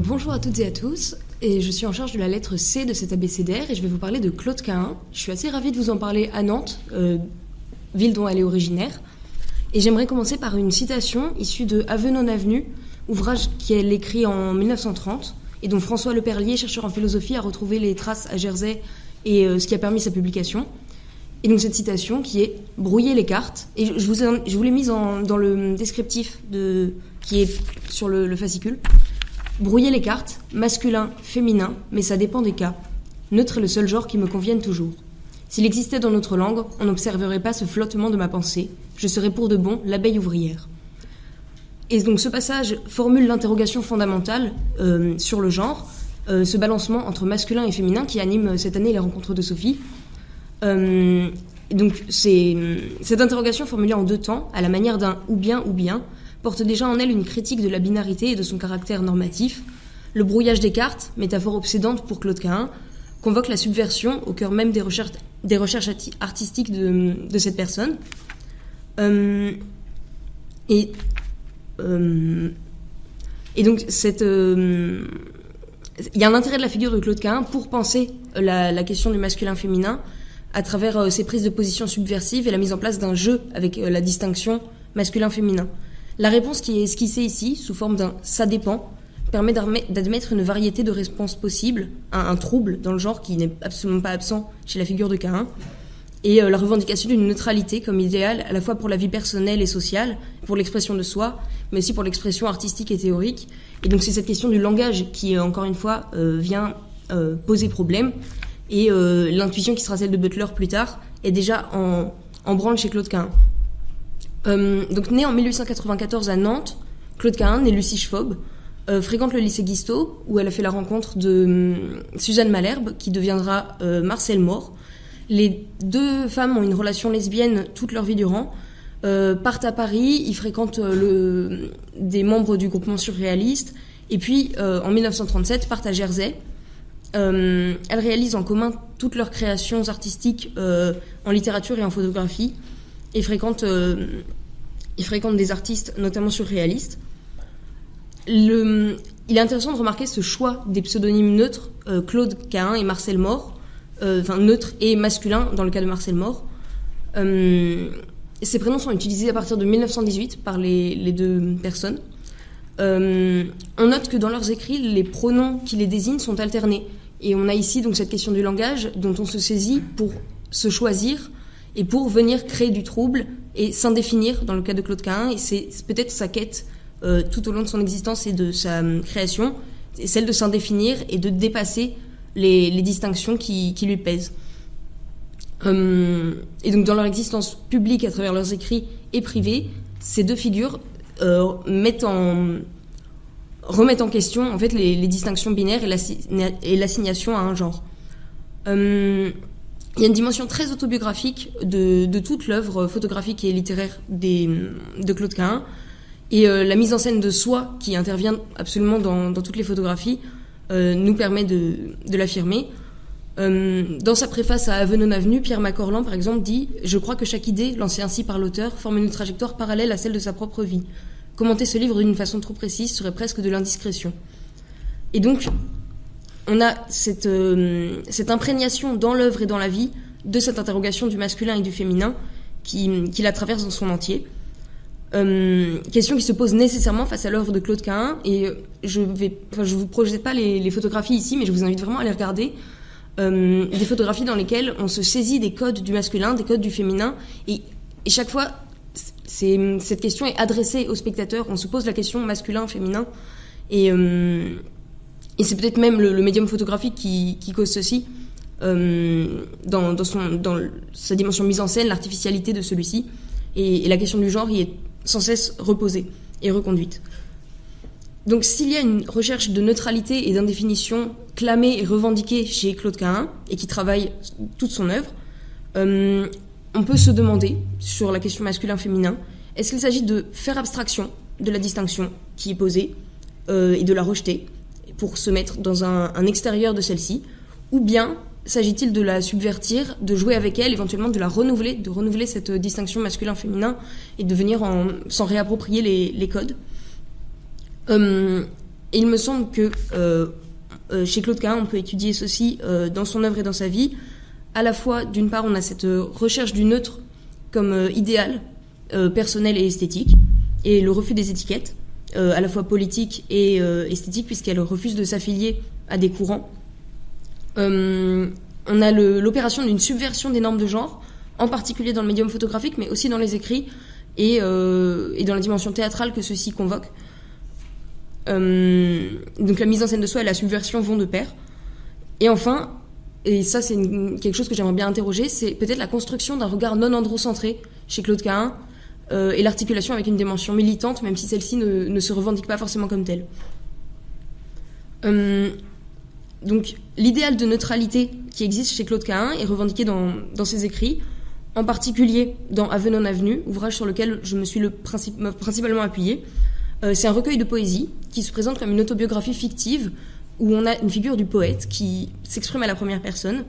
Bonjour à toutes et à tous, et je suis en charge de la lettre C de cet abécédaire et je vais vous parler de Claude Cahun. Je suis assez ravie de vous en parler à Nantes, ville dont elle est originaire. Et j'aimerais commencer par une citation issue de Aveu non avenu, ouvrage qu'elle écrit en 1930 et dont François Leperlier, chercheur en philosophie, a retrouvé les traces à Jersey et ce qui a permis sa publication. Et donc cette citation qui est « Brouiller les cartes », et je vous l'ai mise dans le descriptif qui est sur le fascicule. Brouiller les cartes, masculin, féminin, mais ça dépend des cas. Neutre est le seul genre qui me convienne toujours. S'il existait dans notre langue, on n'observerait pas ce flottement de ma pensée. Je serais pour de bon l'abeille ouvrière. Et donc ce passage formule l'interrogation fondamentale sur le genre, ce balancement entre masculin et féminin qui anime cette année les rencontres de Sophie. Donc cette interrogation formulée en deux temps, à la manière d'un ou bien, porte déjà en elle une critique de la binarité et de son caractère normatif. Le brouillage des cartes, métaphore obsédante pour Claude Cahun, convoque la subversion au cœur même des recherches artistiques de cette personne. Et donc, il y a un intérêt de la figure de Claude Cahun pour penser la question du masculin-féminin à travers ses prises de position subversives et la mise en place d'un jeu avec la distinction masculin-féminin. La réponse qui est esquissée ici, sous forme d'un « ça dépend », permet d'admettre une variété de réponses possibles à un trouble dans le genre qui n'est absolument pas absent chez la figure de Cahun, et la revendication d'une neutralité comme idéal à la fois pour la vie personnelle et sociale, pour l'expression de soi, mais aussi pour l'expression artistique et théorique. Et donc c'est cette question du langage qui, encore une fois, vient poser problème, et l'intuition qui sera celle de Butler plus tard est déjà en branle chez Claude Cahun. Donc né en 1894 à Nantes, Claude Cahun, né Lucie Schwob, fréquente le lycée Guisteau, où elle a fait la rencontre de Suzanne Malherbe, qui deviendra Marcel Mort. Les deux femmes ont une relation lesbienne toute leur vie durant, partent à Paris, ils fréquentent des membres du groupement surréaliste, et puis en 1937 partent à Jersey. Elles réalisent en commun toutes leurs créations artistiques en littérature et en photographie, et fréquentent des artistes, notamment surréalistes. Il est intéressant de remarquer ce choix des pseudonymes neutres, Claude Cahun et Marcel Mort, neutre et masculin dans le cas de Marcel Mort. Ces prénoms sont utilisés à partir de 1918 par les deux personnes. On note que dans leurs écrits, les pronoms qui les désignent sont alternés. Et on a ici donc cette question du langage dont on se saisit pour se choisir et pour venir créer du trouble et s'indéfinir dans le cas de Claude Cahun. Et c'est peut-être sa quête tout au long de son existence et de sa création, c'est celle de s'indéfinir et de dépasser les distinctions qui lui pèsent. Et donc dans leur existence publique à travers leurs écrits et privés, ces deux figures remettent en question en fait les distinctions binaires et l'assignation à un genre. Il y a une dimension très autobiographique de toute l'œuvre photographique et littéraire de Claude Cahun, et la mise en scène de soi qui intervient absolument dans toutes les photographies nous permet de l'affirmer. Dans sa préface à Aveu non avenu, Pierre Macorlan, par exemple, dit « Je crois que chaque idée, lancée ainsi par l'auteur, forme une trajectoire parallèle à celle de sa propre vie. Commenter ce livre d'une façon trop précise serait presque de l'indiscrétion. » Et donc, on a cette imprégnation dans l'œuvre et dans la vie de cette interrogation du masculin et du féminin qui la traverse dans son entier. Question qui se pose nécessairement face à l'œuvre de Claude Cahun, et je vous projette pas les photographies ici, mais je vous invite vraiment à les regarder. Des photographies dans lesquelles on se saisit des codes du masculin, des codes du féminin, et chaque fois, cette question est adressée au spectateur. On se pose la question masculin-féminin, et c'est peut-être même le médium photographique qui cause ceci, dans sa dimension mise en scène, l'artificialité de celui-ci, et la question du genre y est sans cesse reposée et reconduite. Donc s'il y a une recherche de neutralité et d'indéfinition clamée et revendiquée chez Claude Cahun, et qui travaille toute son œuvre, on peut se demander, sur la question masculin-féminin, est-ce qu'il s'agit de faire abstraction de la distinction qui est posée, et de la rejeter, pour se mettre dans un extérieur de celle-ci, ou bien s'agit-il de la subvertir, de jouer avec elle, éventuellement de renouveler cette distinction masculin-féminin, et de venir s'en réapproprier les codes. Et il me semble que chez Claude Cahun, on peut étudier ceci dans son œuvre et dans sa vie. À la fois, d'une part, on a cette recherche du neutre comme idéal, personnel et esthétique, et le refus des étiquettes, à la fois politique et esthétique, puisqu'elle refuse de s'affilier à des courants. On a l'opération d'une subversion des normes de genre, en particulier dans le médium photographique, mais aussi dans les écrits et dans la dimension théâtrale que ceux-ci convoquent. Donc la mise en scène de soi et la subversion vont de pair. Et enfin, et ça c'est quelque chose que j'aimerais bien interroger, c'est peut-être la construction d'un regard non androcentré chez Claude Cahun, et l'articulation avec une dimension militante, même si celle-ci ne se revendique pas forcément comme telle. Donc l'idéal de neutralité qui existe chez Claude Cahun est revendiqué dans ses écrits, en particulier dans Aveu non avenu, ouvrage sur lequel je me suis principalement appuyée. C'est un recueil de poésie qui se présente comme une autobiographie fictive où on a une figure du poète qui s'exprime à la première personne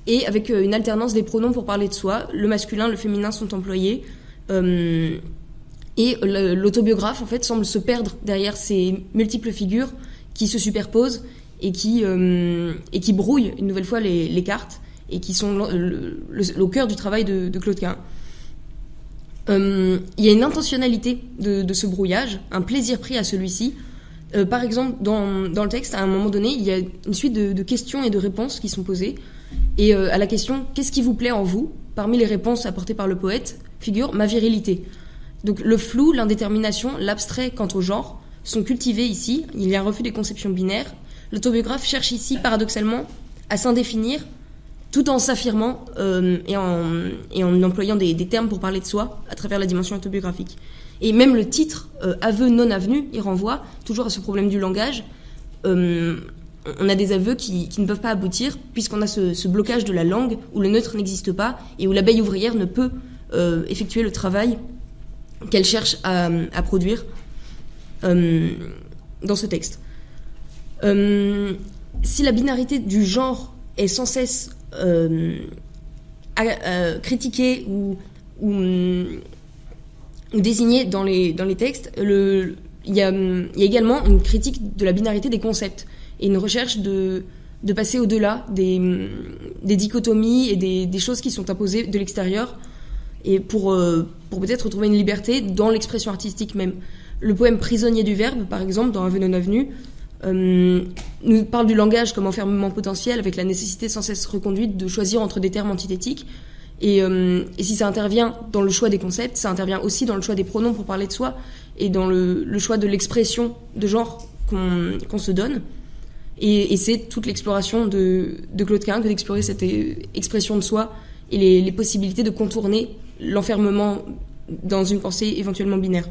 et avec une alternance des pronoms pour parler de soi. Le masculin, le féminin sont employés et l'autobiographe en fait semble se perdre derrière ces multiples figures qui se superposent et qui brouillent une nouvelle fois les cartes et qui sont au cœur du travail de Claude Cahun. Il y a une intentionnalité de ce brouillage, un plaisir pris à celui-ci. Par exemple, dans le texte, à un moment donné, il y a une suite de questions et de réponses qui sont posées. Et à la question « Qu'est-ce qui vous plaît en vous ?» Parmi les réponses apportées par le poète, figure « ma virilité ». Donc le flou, l'indétermination, l'abstrait quant au genre sont cultivés ici. Il y a un refus des conceptions binaires. L'autobiographe cherche ici, paradoxalement, à s'indéfinir tout en s'affirmant et en employant des termes pour parler de soi à travers la dimension autobiographique. Et même le titre, Aveu non avenu, il renvoie toujours à ce problème du langage. On a des aveux qui ne peuvent pas aboutir puisqu'on a ce blocage de la langue où le neutre n'existe pas et où l'abeille ouvrière ne peut effectuer le travail qu'elle cherche à produire dans ce texte. Si la binarité du genre est sans cesse critiquée ou désignée dans les textes, il y a également une critique de la binarité des concepts et une recherche de passer au-delà des dichotomies et des choses qui sont imposées de l'extérieur et pour peut-être retrouver une liberté dans l'expression artistique même. Le poème Prisonnier du verbe, par exemple, dans Aveu non avenu, nous parle du langage comme enfermement potentiel avec la nécessité sans cesse reconduite de choisir entre des termes antithétiques et si ça intervient dans le choix des concepts, ça intervient aussi dans le choix des pronoms pour parler de soi et dans le choix de l'expression de genre qu'on se donne et c'est toute l'exploration de Claude Cahun que d'explorer cette expression de soi et les possibilités de contourner l'enfermement dans une pensée éventuellement binaire.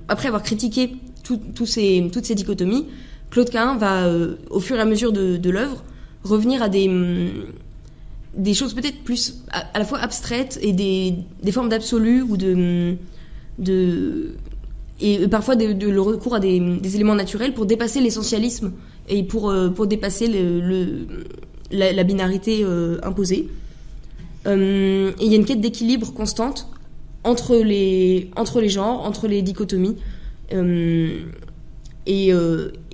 Après avoir critiqué toutes ces dichotomies, Claude Cahun va, au fur et à mesure de l'œuvre, revenir à des choses peut-être plus à la fois abstraites et des formes d'absolu ou et parfois le recours à des éléments naturels pour dépasser l'essentialisme et pour dépasser la binarité imposée. Et il y a une quête d'équilibre constante entre les genres, entre les dichotomies. Et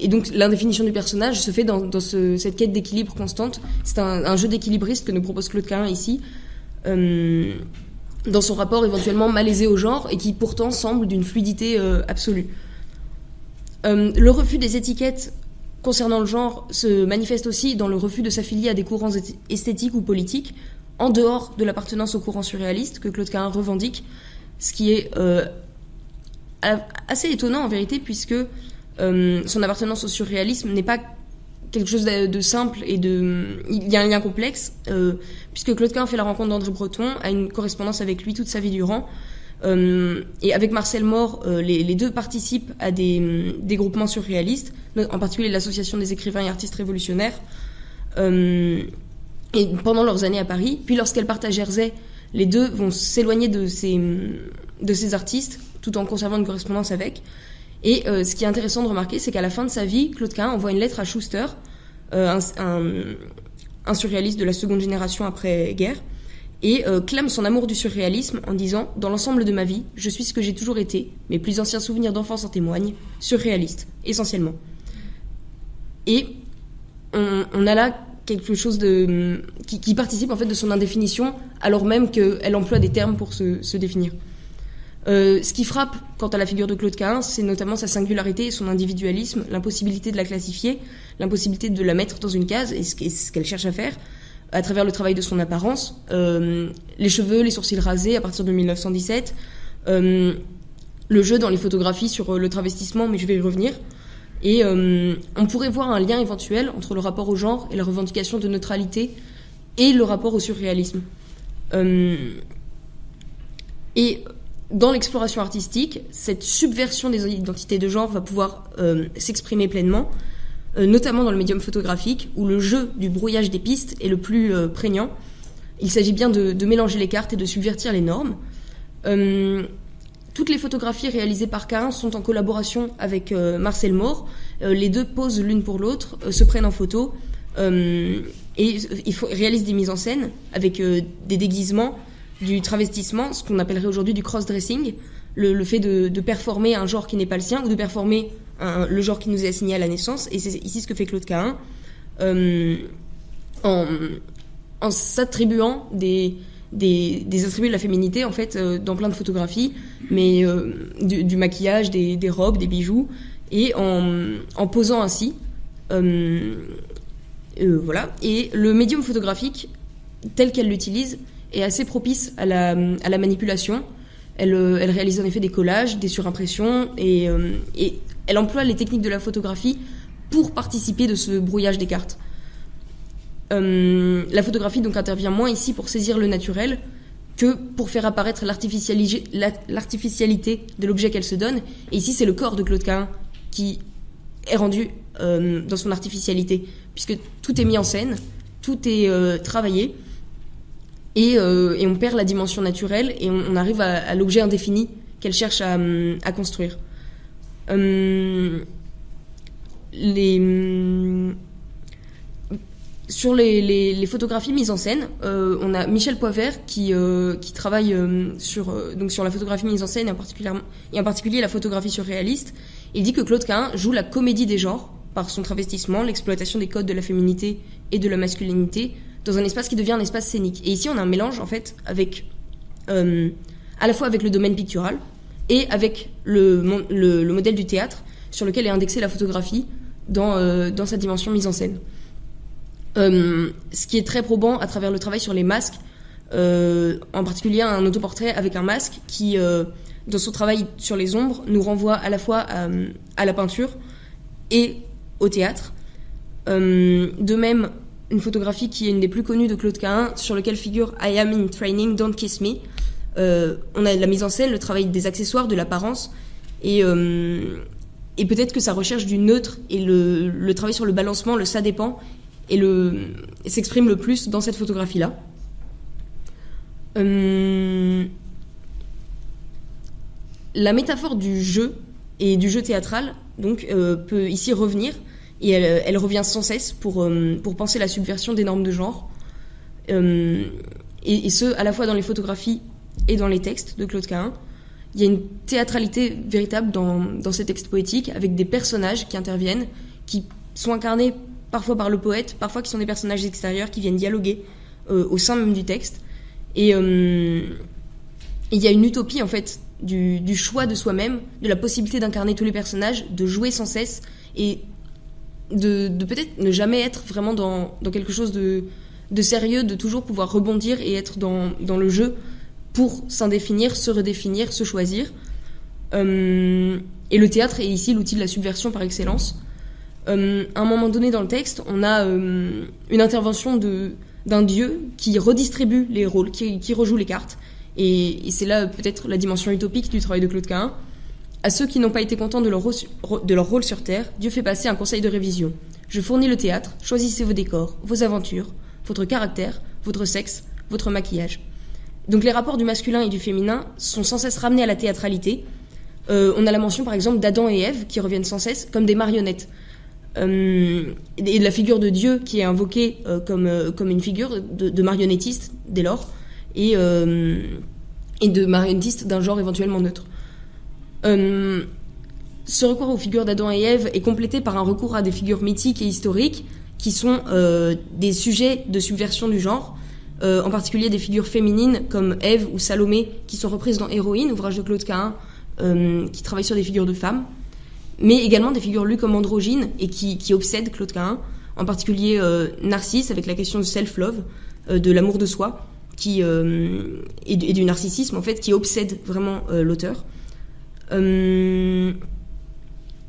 donc l'indéfinition du personnage se fait dans cette quête d'équilibre constante. C'est un jeu d'équilibriste que nous propose Claude Cahun ici, dans son rapport éventuellement malaisé au genre et qui pourtant semble d'une fluidité absolue. Le refus des étiquettes concernant le genre se manifeste aussi dans le refus de s'affilier à des courants esthétiques ou politiques en dehors de l'appartenance au courant surréaliste que Claude Cahun revendique, ce qui est assez étonnant en vérité puisque son appartenance au surréalisme n'est pas quelque chose de simple et il y a un lien complexe puisque Claude Cahun fait la rencontre d'André Breton, a une correspondance avec lui toute sa vie durant et avec Marcel Mort les deux participent à des groupements surréalistes, en particulier l'association des écrivains et artistes révolutionnaires et pendant leurs années à Paris. Puis lorsqu'elles partent à Jersey, les deux vont s'éloigner de ces artistes tout en conservant une correspondance avec. Et ce qui est intéressant de remarquer, c'est qu'à la fin de sa vie, Claude Cahun envoie une lettre à Schuster, un surréaliste de la seconde génération après-guerre, et clame son amour du surréalisme en disant « Dans l'ensemble de ma vie, je suis ce que j'ai toujours été, mes plus anciens souvenirs d'enfance en témoignent, surréaliste, essentiellement. » Et on a là quelque chose qui participe en fait de son indéfinition, alors même qu'elle emploie des termes pour se définir. Ce qui frappe quant à la figure de Claude Cahun, c'est notamment sa singularité et son individualisme, l'impossibilité de la classifier, l'impossibilité de la mettre dans une case, et ce qu'elle cherche à faire, à travers le travail de son apparence, les cheveux, les sourcils rasés à partir de 1917, le jeu dans les photographies sur le travestissement, mais je vais y revenir. Et on pourrait voir un lien éventuel entre le rapport au genre et la revendication de neutralité et le rapport au surréalisme. Et dans l'exploration artistique, cette subversion des identités de genre va pouvoir s'exprimer pleinement, notamment dans le médium photographique, où le jeu du brouillage des pistes est le plus prégnant. Il s'agit bien de mélanger les cartes et de subvertir les normes. Toutes les photographies réalisées par Cahun sont en collaboration avec Marcel Maury. Les deux posent l'une pour l'autre, se prennent en photo et réalisent des mises en scène avec des déguisements, du travestissement, ce qu'on appellerait aujourd'hui du cross-dressing, le fait de performer un genre qui n'est pas le sien ou de performer le genre qui nous est assigné à la naissance. Et c'est ici ce que fait Claude Cahun en s'attribuant des attributs de la féminité en fait dans plein de photographies, mais du maquillage, des robes, des bijoux, et en posant ainsi voilà. Et le médium photographique tel qu'elle l'utilise est assez propice à la manipulation. Elle réalise en effet des collages, des surimpressions, et elle emploie les techniques de la photographie pour participer de ce brouillage des cartes. La photographie donc intervient moins ici pour saisir le naturel que pour faire apparaître l'artificialité de l'objet qu'elle se donne. Et ici, c'est le corps de Claude Cahun qui est rendu dans son artificialité, puisque tout est mis en scène, tout est travaillé, et on perd la dimension naturelle et on arrive à l'objet indéfini qu'elle cherche à construire. Sur les photographies mises en scène, on a Michel Poivert qui travaille sur la photographie mise en scène et en particulier la photographie surréaliste. Il dit que Claude Cahun joue la comédie des genres par son travestissement, l'exploitation des codes de la féminité et de la masculinité dans un espace qui devient un espace scénique. Et ici, on a un mélange en fait avec à la fois avec le domaine pictural et avec le modèle du théâtre sur lequel est indexée la photographie dans sa dimension mise en scène. Ce qui est très probant à travers le travail sur les masques, en particulier un autoportrait avec un masque qui, dans son travail sur les ombres, nous renvoie à la fois à la peinture et au théâtre. De même, une photographie qui est une des plus connues de Claude Cahun, sur lequel figure « I am in training, don't kiss me ». On a la mise en scène, le travail des accessoires, de l'apparence, et peut-être que sa recherche du neutre et le travail sur le balancement, le « ça dépend », et s'exprime le plus dans cette photographie-là. La métaphore du jeu et du jeu théâtral donc peut ici revenir, et elle revient sans cesse pour penser la subversion des normes de genre, et ce à la fois dans les photographies et dans les textes de Claude Cahun. Il y a une théâtralité véritable dans ces textes poétiques, avec des personnages qui interviennent, qui sont incarnés parfois par le poète, parfois qui sont des personnages extérieurs qui viennent dialoguer au sein même du texte. Et il y a une utopie en fait du choix de soi-même, de la possibilité d'incarner tous les personnages, de jouer sans cesse et de peut-être ne jamais être vraiment dans quelque chose de sérieux, de toujours pouvoir rebondir et être dans le jeu pour s'indéfinir, se redéfinir, se choisir. Et le théâtre est ici l'outil de la subversion par excellence. À un moment donné dans le texte, on a une intervention d'un dieu qui redistribue les rôles, qui rejoue les cartes. Et c'est là peut-être la dimension utopique du travail de Claude Cahun. À ceux qui n'ont pas été contents de leur rôle sur Terre, Dieu fait passer un conseil de révision. Je fournis le théâtre, choisissez vos décors, vos aventures, votre caractère, votre sexe, votre maquillage. Donc les rapports du masculin et du féminin sont sans cesse ramenés à la théâtralité. On a la mention par exemple d'Adam et Ève qui reviennent sans cesse comme des marionnettes. Et de la figure de Dieu qui est invoquée comme une figure de marionnettiste dès lors. et de marionnettistes d'un genre éventuellement neutre. Ce recours aux figures d'Adam et Ève est complété par un recours à des figures mythiques et historiques qui sont des sujets de subversion du genre, en particulier des figures féminines comme Ève ou Salomé qui sont reprises dans Héroïne, ouvrage de Claude Cahun, qui travaille sur des figures de femmes, mais également des figures lues comme androgynes et qui obsèdent Claude Cahun, en particulier Narcisse avec la question du self-love, de l'amour de soi, et du narcissisme en fait, qui obsède vraiment l'auteur.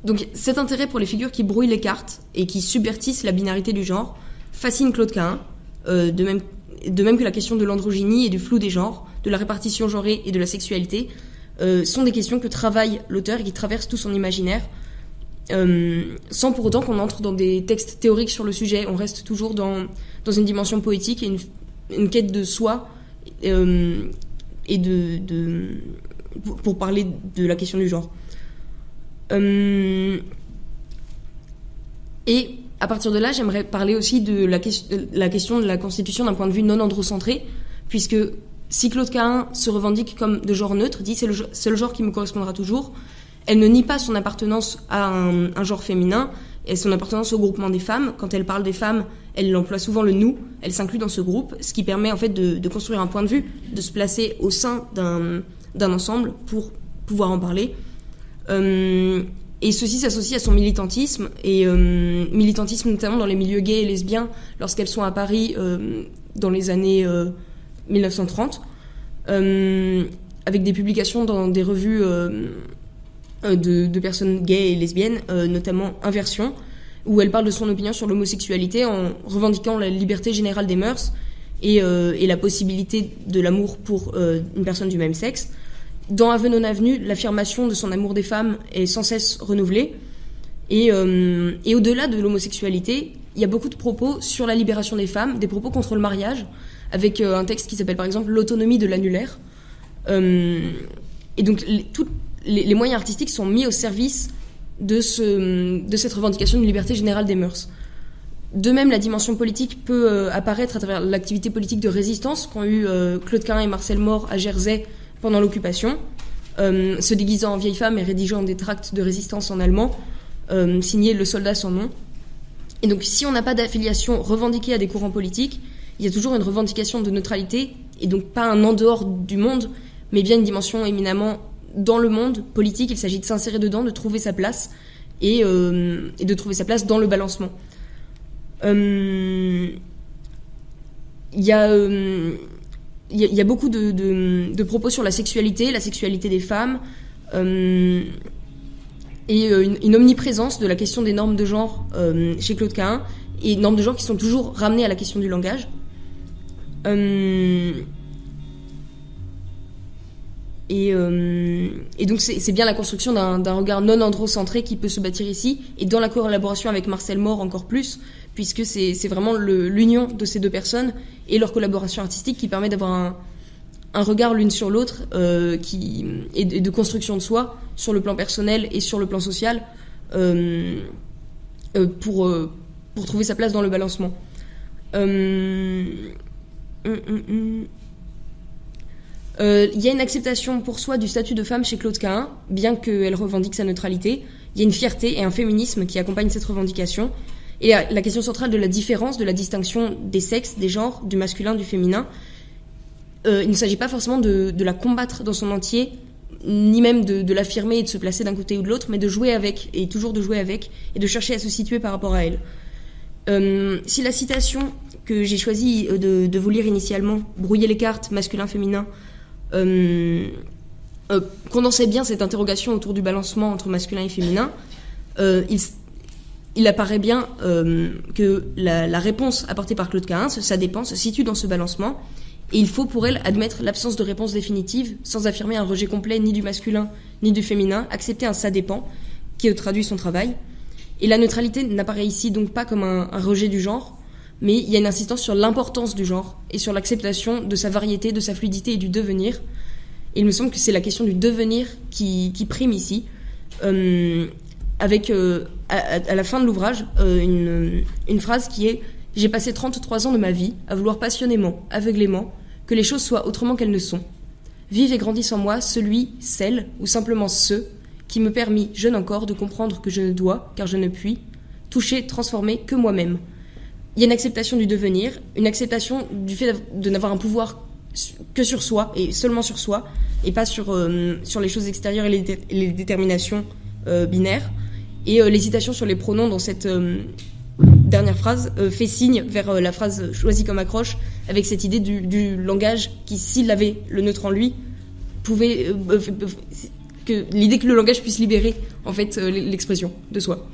Donc cet intérêt pour les figures qui brouillent les cartes et qui subvertissent la binarité du genre fascine Claude Cahun, de même que la question de l'androgynie et du flou des genres, de la répartition genrée et de la sexualité, sont des questions que travaille l'auteur et qui traversent tout son imaginaire, sans pour autant qu'on entre dans des textes théoriques sur le sujet. On reste toujours dans une dimension poétique et une quête de soi, et pour parler de la question du genre. Et à partir de là, j'aimerais parler aussi de la question de la constitution d'un point de vue non androcentré, puisque si Claude Cahun se revendique comme de genre neutre, dit c'est le genre qui me correspondra toujours, elle ne nie pas son appartenance à un genre féminin et son appartenance au groupement des femmes. Quand elle parle des femmes, elle emploie souvent le nous, elle s'inclut dans ce groupe, ce qui permet en fait de construire un point de vue, de se placer au sein d'un ensemble pour pouvoir en parler. Et ceci s'associe à son militantisme, et militantisme notamment dans les milieux gays et lesbiens lorsqu'elles sont à Paris dans les années 1930, avec des publications dans des revues de personnes gays et lesbiennes, notamment Inversion, où elle parle de son opinion sur l'homosexualité en revendiquant la liberté générale des mœurs et la possibilité de l'amour pour une personne du même sexe. Dans Ave non Avenue, l'affirmation de son amour des femmes est sans cesse renouvelée. Et au-delà de l'homosexualité, il y a beaucoup de propos sur la libération des femmes, des propos contre le mariage, avec un texte qui s'appelle par exemple L'autonomie de l'annulaire. Et donc tous les moyens artistiques sont mis au service de cette revendication de liberté générale des mœurs. De même, la dimension politique peut apparaître à travers l'activité politique de résistance qu'ont eu Claude Cahun et Marcel Mors à Jersey pendant l'occupation, se déguisant en vieille femme et rédigeant des tracts de résistance en allemand, signés Le soldat sans nom. Et donc, si on n'a pas d'affiliation revendiquée à des courants politiques, il y a toujours une revendication de neutralité, et donc pas un en dehors du monde, mais bien une dimension éminemment dans le monde politique. Il s'agit de s'insérer dedans, de trouver sa place, et de trouver sa place dans le balancement. Il y a beaucoup de propos sur la sexualité des femmes, et une omniprésence de la question des normes de genre chez Claude Cahun, et normes de genre qui sont toujours ramenées à la question du langage. Et donc c'est bien la construction d'un regard non androcentré qui peut se bâtir ici, et dans la collaboration avec Marcel Mors encore plus, puisque c'est vraiment l'union de ces deux personnes et leur collaboration artistique qui permet d'avoir un regard l'une sur l'autre, et de construction de soi sur le plan personnel et sur le plan social, pour trouver sa place dans le balancement. Il y a une acceptation pour soi du statut de femme chez Claude Cahun, bien qu'elle revendique sa neutralité. Il y a une fierté et un féminisme qui accompagnent cette revendication. Et la question centrale de la différence, de la distinction des sexes, des genres, du masculin, du féminin, il ne s'agit pas forcément de la combattre dans son entier, ni même de l'affirmer et de se placer d'un côté ou de l'autre, mais de jouer avec, et toujours de jouer avec, et de chercher à se situer par rapport à elle. Si la citation que j'ai choisi de vous lire initialement, brouiller les cartes, masculin-féminin, condensait bien cette interrogation autour du balancement entre masculin et féminin, il apparaît bien que la réponse apportée par Claude Cahun, ça dépend, se situe dans ce balancement, et il faut pour elle admettre l'absence de réponse définitive, sans affirmer un rejet complet ni du masculin ni du féminin, accepter un ça dépend, qui traduit son travail. Et la neutralité n'apparaît ici donc pas comme un rejet du genre, mais il y a une insistance sur l'importance du genre et sur l'acceptation de sa variété, de sa fluidité et du devenir. Et il me semble que c'est la question du devenir qui prime ici, avec à la fin de l'ouvrage une phrase qui est « J'ai passé 33 ans de ma vie à vouloir passionnément, aveuglément, que les choses soient autrement qu'elles ne sont. Vive et grandisse en moi celui, celle, ou simplement ceux, qui me permit, jeune encore, de comprendre que je ne dois, car je ne puis, toucher, transformer que moi-même. Il y a une acceptation du devenir, une acceptation du fait de n'avoir un pouvoir que sur soi, et seulement sur soi, et pas sur les choses extérieures et les déterminations binaires. Et l'hésitation sur les pronoms dans cette dernière phrase fait signe vers la phrase choisie comme accroche, avec cette idée du langage qui, s'il avait le neutre en lui, pouvait... l'idée que le langage puisse libérer en fait l'expression de soi.